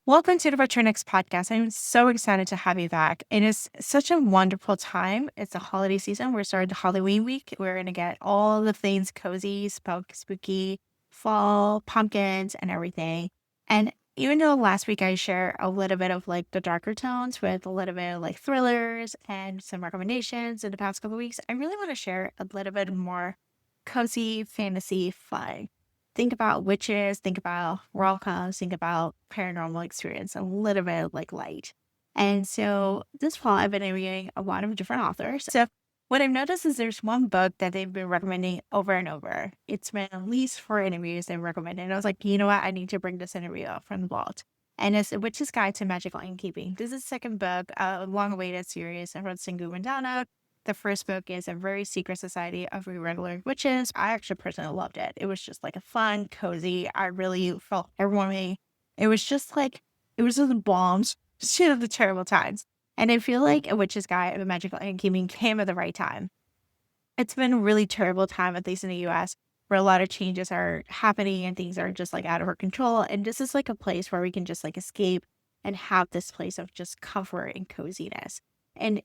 Welcome to the Retro Next podcast. I'm so excited to have you back. It is such a wonderful time. It's a holiday season. We're starting the Halloween week. We're going to get all the things cozy, spooky, fall, pumpkins, and everything. And even though last week I shared a little bit of like the darker tones with a little bit of like thrillers and some recommendations in the past couple of weeks, I really want to share a little bit more cozy fantasy fun. Think about witches, think about rom-coms, think about paranormal experience, a little bit of like light. And so this fall, I've been interviewing a lot of different authors. So what I've noticed is there's one book that they've been recommending over and over. It's been at least 4 interviews they've recommended. And I was like, you know what? I need to bring this interview up from the vault. And it's A Witch's Guide to Magical Innkeeping. This is the second book, a long-awaited series from Sangu Mandanna. The first book is A Very Secret Society of Irregular Witches. I actually personally loved it. It was just like a fun, cozy. I really felt everyone. It was just like, it was just bombs to the terrible times. And I feel like A Witch's Guide of Magical Innkeeping came at the right time. It's been a really terrible time, at least in the US, where a lot of changes are happening and things are just like out of our control. And this is like a place where we can just like escape and have this place of just comfort and coziness. And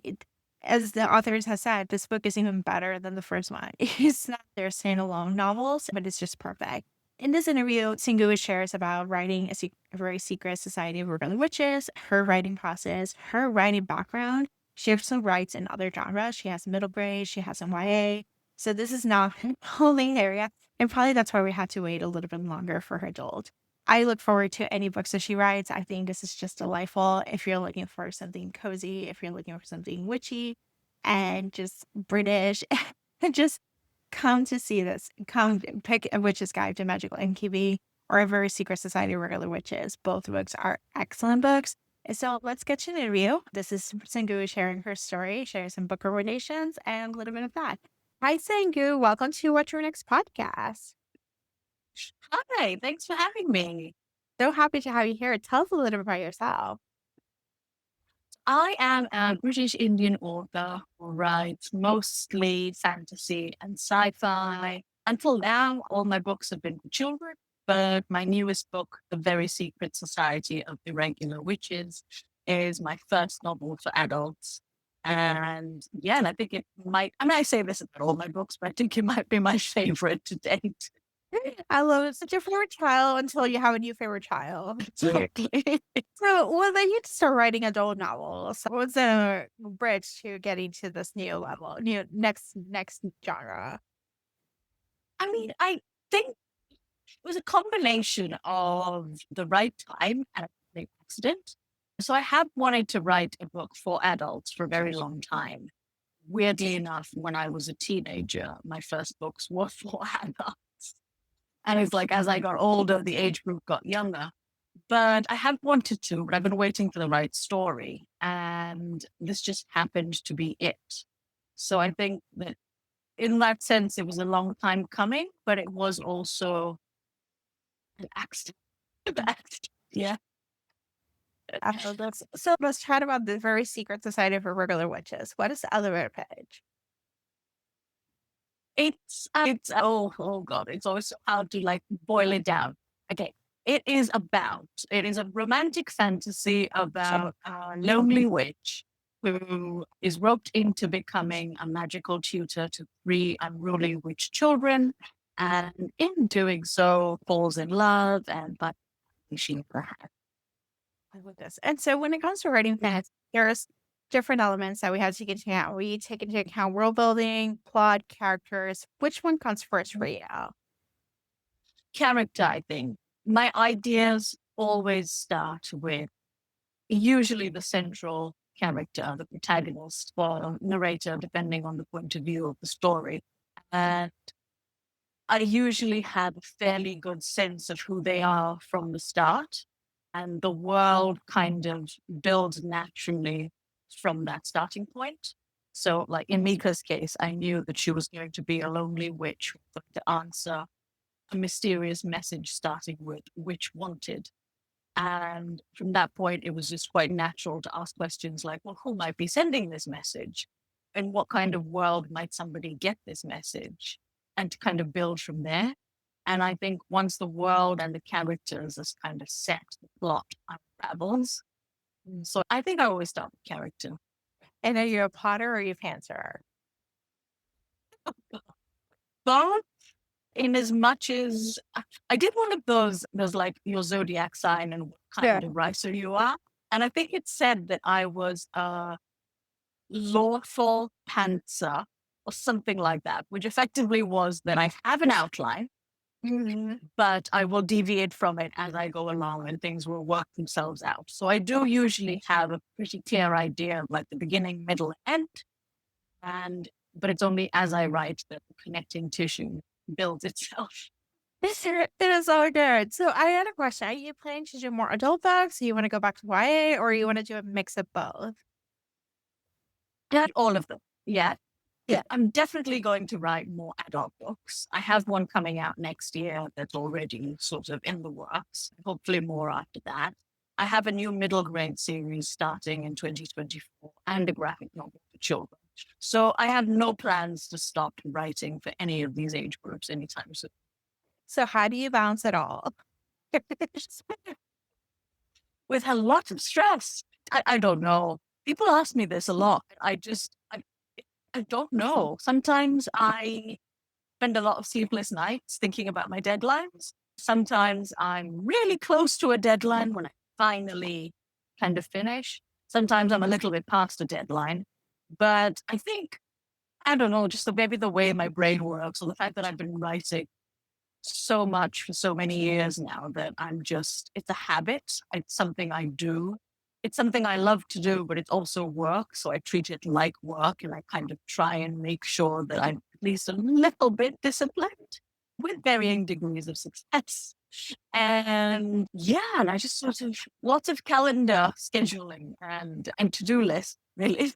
as the authors have said, this book is even better than the first one. It's not their standalone novels, but it's just perfect. In this interview, Singu shares about writing a very secret society of Irregular witches, her writing process, her writing background. She also writes in other genres. She has middle grade, she has some YA. So this is not her only area. And probably that's why we had to wait a little bit longer for her adult. I look forward to any books that she writes. I think this is just delightful. If you're looking for something cozy, if you're looking for something witchy and just British, just come to see this. Come pick A Witch's Guide to Magical Innkeeping or A Very Secret Society of Regular Witches. Both books are excellent books. So let's get to the interview. This is Sangu sharing her story, sharing some book recommendations, and a little bit of that. Hi, Sangu. Welcome to What's Your Next podcast. Hi, thanks for having me. So happy to have you here. Tell us a little bit about yourself. I am a British Indian author who writes mostly fantasy and sci-fi. Until now, all my books have been for children, but my newest book, The Very Secret Society of Irregular Witches, is my first novel for adults. And yeah, and I think it might, I mean, I say this about all my books, but I think it might be my favorite to date. I love it. Such a favorite child until you have a new favorite child. Exactly. So, well, then you to start writing adult novels. What's the bridge to getting to this new level, new next genre? I mean, I think it was a combination of the right time and the accident. So I have wanted to write a book for adults for a very long time. Weirdly enough, when I was a teenager, my first books were for adults. And it's like as I got older, the age group got younger. But I have wanted to, but I've been waiting for the right story. And this just happened to be it. So I think that in that sense, it was a long time coming, but it was also an accident. Yeah. So let's chat about the Very Secret Society for Regular Witches. What is the elevator pitch? Oh God, it's always so hard to like boil it down. Okay. It is a romantic fantasy about a lonely witch who is roped into becoming a magical tutor to 3 unruly witch children. And in doing so, falls in love and but she never had. With this. And so when it comes to writing fantasy, there's different elements that we have to take into account. We take into account world building, plot, characters. Which one comes first for you? Character, I think. My ideas always start with usually the central character, the protagonist or narrator, depending on the point of view of the story. And I usually have a fairly good sense of who they are from the start. And the world kind of builds naturally from that starting point. So, like in Mika's case, I knew that she was going to be a lonely witch who was going to answer a mysterious message starting with "which wanted." And from that point, it was just quite natural to ask questions like, well, who might be sending this message? And what kind of world might somebody get this message? And to kind of build from there. And I think once the world and the characters is kind of set, the plot travels. So I think I always start with character. And are you a Potter or are you a Panther? But in as much as I did one of those like your zodiac sign and what Yeah. kind of writer you are. And I think it said that I was a lawful pantser or something like that, which effectively was that I have an outline, Mhm. but I will deviate from it as I go along and things will work themselves out. So I do usually have a pretty clear idea of like the beginning, middle, end. And but it's only as I write that the connecting tissue builds itself. It is all good. So I had a question. Are you planning to do more adult books? Do you want to go back to YA or you want to do a mix of both? Not all of them. Yeah. Yeah. I'm definitely going to write more adult books. I have one coming out next year that's already sort of in the works. Hopefully more after that. I have a new middle grade series starting in 2024 and a graphic novel for children. So I have no plans to stop writing for any of these age groups anytime soon. So how do you balance it all? With a lot of stress. I don't know. People ask me this a lot. I don't know. Sometimes I spend a lot of sleepless nights thinking about my deadlines. Sometimes I'm really close to a deadline when I finally kind of finish. Sometimes I'm a little bit past a deadline. But I think, I don't know, just maybe the way my brain works or the fact that I've been writing so much for so many years now that it's a habit. It's something I do. It's something I love to do, but it's also work. So I treat it like work and I kind of try and make sure that I'm at least a little bit disciplined with varying degrees of success. And yeah, and I just sort of lots of calendar scheduling and to-do list, really.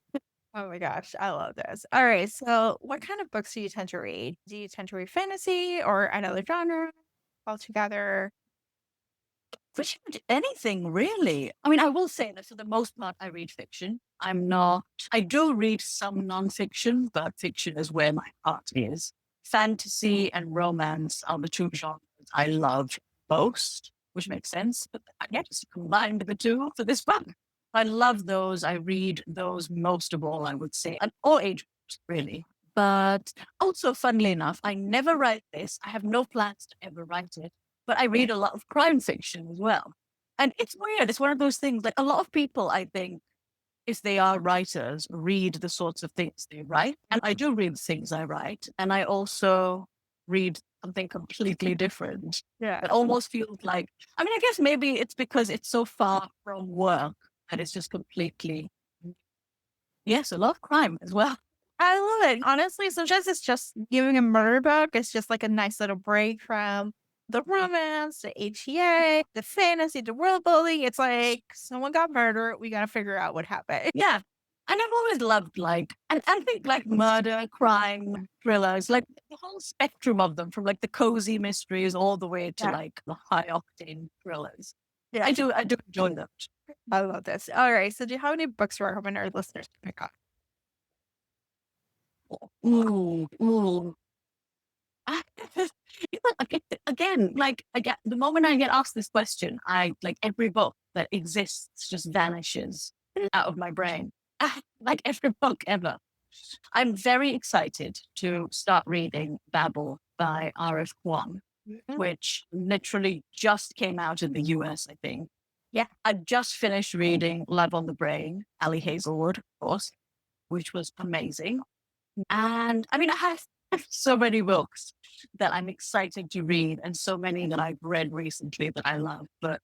Oh my gosh, I love this. All right. So what kind of books do you tend to read? Do you tend to read fantasy or another genre altogether? Pretty much anything, really. I mean, I will say that for the most part, I read fiction. I do read some nonfiction, but fiction is where my heart is. Fantasy and romance are the two genres I love most, which makes sense. But I just combined the two for this book. I love those. I read those most of all, I would say, at all age groups, really. But also, funnily enough, I never write this. I have no plans to ever write it, but I read a lot of crime fiction as well. And it's weird. It's one of those things like a lot of people, I think, if they are writers, read the sorts of things they write. And I do read the things I write. And I also read something completely different Yeah. that almost feels like, I mean, I guess maybe it's because it's so far from work that it's just completely, yes, a lot of crime as well. I love it. Honestly, sometimes it's just giving a murder book. It's just like a nice little break from the romance, the HEA, the fantasy, the world building. It's like someone got murdered. We got to figure out what happened. Yeah. And I've always loved like, and I think like murder, crime, thrillers, like the whole spectrum of them, from like the cozy mysteries all the way to Yeah. like the high octane thrillers. Yeah. I do enjoy them. I love this. All right. So, do you have any books you recommend our listeners to pick up? Ooh, ooh. You know, again, like I get the moment I get asked this question, I like every book that exists just vanishes out of my brain. Like every book ever. I'm very excited to start reading Babel by R.F. Kuang, Mhm. which literally just came out in the US, I think. Yeah. I just finished reading Love on the Brain, Ali Hazelwood, of course, which was amazing. And I mean, I have so many books that I'm excited to read and so many that I've read recently that I love. But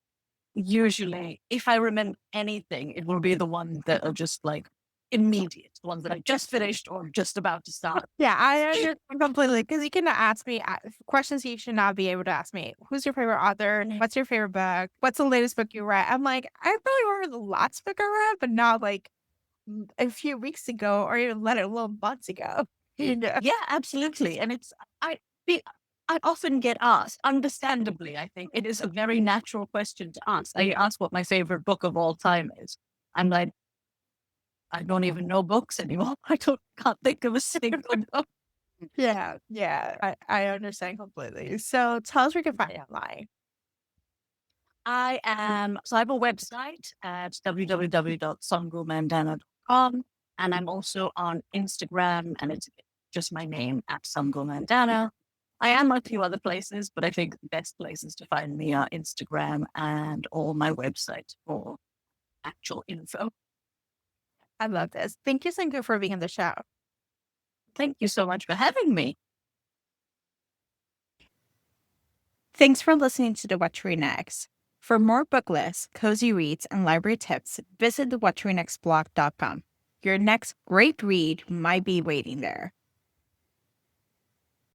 usually, if I remember anything, it will be the ones that are just like immediate, the ones that I just finished or just about to start. Yeah. I understand completely because you cannot ask me questions you should not be able to ask me. Who's your favorite author? What's your favorite book? What's the latest book you read? I'm like, I probably remember the last book I read, but not like a few weeks ago or even let it alone months ago. You know? Yeah, absolutely. And I, be- I often get asked, understandably, I think it is a very natural question to ask. I ask what my favorite book of all time is. I'm like, I don't even know books anymore. Can't think of a single book. Yeah, yeah, I understand completely. So tell us where you can find you online. So I have a website at www.sangumandanna.com, and I'm also on Instagram, and it's just my name at Sangu Mandanna. I am a few other places, but I think the best places to find me are Instagram and or my website for actual info. I love this. Thank you, Sangu, for being on the show. Thank you so much for having me. Thanks for listening to The What to Read Next. For more book lists, cozy reads, and library tips, visit the whattoreadnextblog.com. Your next great read might be waiting there.